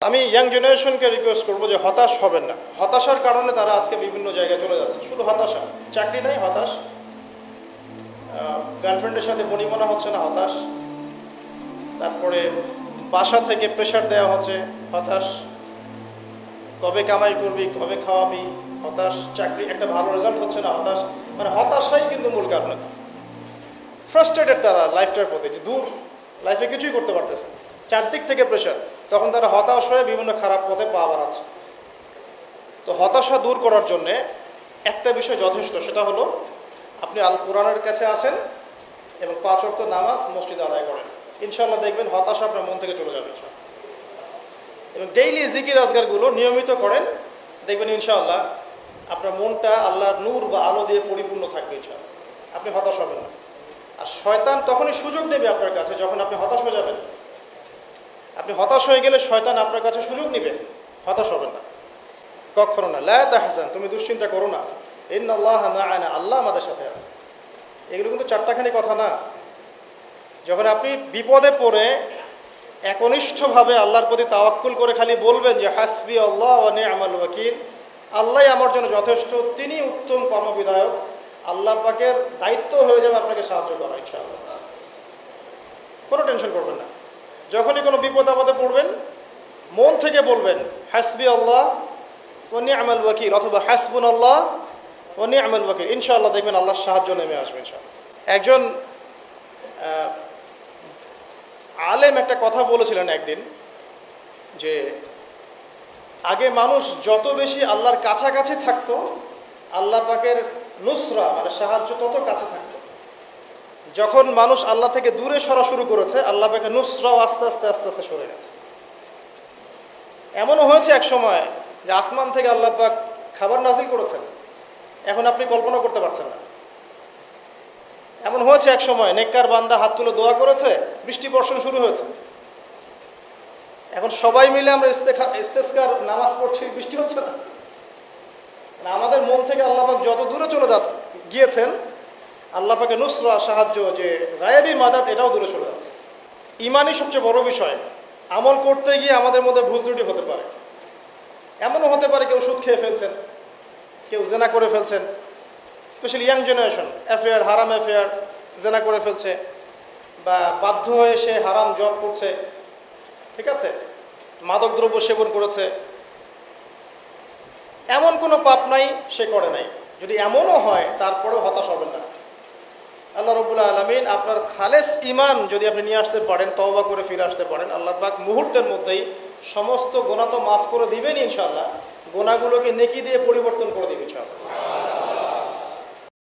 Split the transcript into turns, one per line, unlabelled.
আমি young জেনারেশনকে request করবো যে হতাশ হবেন না। হতাশার কারণে তারা আজকে বিভিন্ন জায়গায় চলে যাচ্ছে। শুধু হতাশা, চাকরি নাই হতাশ, গার্লফ্রেন্ডের সাথে বনিমনা হচ্ছে না হতাশ, তারপরে বাসা থেকে প্রেশার দেওয়া হচ্ছে হতাশ, কবে কামাই করবি কবে খাওয়াবি হতাশ, চাকরি একটা ভালো রেজাল্ট হচ্ছে না হতাশ। মানে হতাশাই কিন্তু মূল কারণ। ফ্রাস্ট্রেটেড তারা লাইফটার প্রতি, যে দূর লাইফে কিছুই করতে পারতেছে, চারদিক থেকে প্রেশার, তখন তারা হতাশ হয়ে বিভিন্ন খারাপ পথে পা বাড়াচ্ছে। তো হতাশা দূর করার জন্যে একটা বিষয় যথেষ্ট, সেটা হলো আপনি আল কোরআনের কাছে আসেন এবং 5 ওয়াক্ত নামাজ মসজিদে আদায় করেন। ইনশাআল্লাহ দেখবেন হতাশা আপনার মন থেকে চলে যাবে। এবং ডেইলি জিকির আজগারগুলো নিয়মিত করেন, দেখবেন ইনশাআল্লাহ আপনার মনটা আল্লাহর নূর বা আলো দিয়ে পরিপূর্ণ থাকবে। ইনশাআল্লাহ আপনি হতাশ হবেন না। আর শয়তান তখনই সুযোগ নেবে আপনার কাছে যখন আপনি হতাশ হয়ে যাবেন। আপনি হতাশ হয়ে গেলে শয়তান আপনার কাছে সুযোগ নেবে। হতাশ হবেন না কখনো না। লা তাহজান, তুমি দুশ্চিন্তা করো না, ইন্নাল্লাহা মা'ানা, আল্লাহ আমাদের সাথে আছে। এগুলো কিন্তু চারটাখানি কথা না। যখন আপনি বিপদে পড়ে একনিষ্ঠভাবে আল্লাহর প্রতি তাওয়াক্কুল করে খালি বলবেন যে হাসবি আল্লাহ ওয়া নি'মাল ওয়াকিল, আল্লাহই আমার জন্য যথেষ্ট, তিনি উত্তম কর্মবিধায়ক, আল্লাহ পাকের দায়িত্ব হয়ে যাবে আপনাকে সাহায্য করা। ইনশাআল্লাহ কোনো টেনশন করবেন না। যখনই কোনো বিপদ আপদে পড়বেন মন থেকে বলবেন হাসবি আল্লাহ ওয়া নি'মাল ওয়াকিল অথবা হাসবুনাল্লাহ ওয়া নি'মাল ওয়াকিল। ইনশাআল্লাহ দেখবেন আল্লাহর সাহায্য নেমে আসবে ইনশাআল্লাহ। একজন আলেম একটা কথা বলেছিলেন একদিন, যে আগে মানুষ যত বেশি আল্লাহর কাছাকাছি থাকতো, আল্লাহ পাকের নুসরা মানে সাহায্য তত কাছে থাকতো। যখন মানুষ আল্লাহ থেকে দূরে সরা শুরু করেছে, আল্লাহ পাকের নুসরাও আস্তে আস্তে আস্তে আস্তে সরে গেছে। এমনও হয়েছে এক সময় যে আসমান থেকে আল্লাহ পাক খাবার নাজিল করেছেন, এখন আপনি কল্পনা করতে পারছেন না। এমন হয়েছে এক সময় নেককার বান্দা হাত তুলে দোয়া করেছে, বৃষ্টি বর্ষণ শুরু হয়েছে। এখন সবাই মিলে আমরা ইস্তেসকার নামাজ পড়ছি, বৃষ্টি হচ্ছে না। আমাদের মন থেকে আল্লাহ পাক যত দূরে চলে গিয়েছেন, আল্লাহ পাকের নুসরা সাহায্য যে গায়েবী মাদাত, এটাও দূরে চলে যাচ্ছে। ইমানই সবচেয়ে বড় বিষয়। আমল করতে গিয়ে আমাদের মধ্যে ভুল ত্রুটি হতে পারে। এমনও হতে পারে কেউ সুদ খেয়ে ফেলছেন, কেউ জেনা করে ফেলছেন, স্পেশালি ইয়াং জেনারেশন অ্যাফেয়ার, হারাম অ্যাফেয়ার, জেনা করে ফেলছে, বা বাধ্য হয়ে সে হারাম জব করছে, ঠিক আছে, মাদকদ্রব্য সেবন করেছে। এমন কোনো পাপ নাই সে করে নাই। যদি এমনও হয় তারপরেও হতাশ হবেন না। আল্লাহ রাব্বুল আলামিন আপনার খালেস ইমান যদি আপনি নিয়ে আসতে পারেন, তওবা করে ফিরে আসতে পারেন, আল্লাহ পাক মুহূর্তের মধ্যেই সমস্ত গুনাহ তো মাফ করে দিবেন ইনশাআল্লাহ, গুনাহগুলোকে নেকি দিয়ে পরিবর্তন করে দিবেন ইনশাআল্লাহ।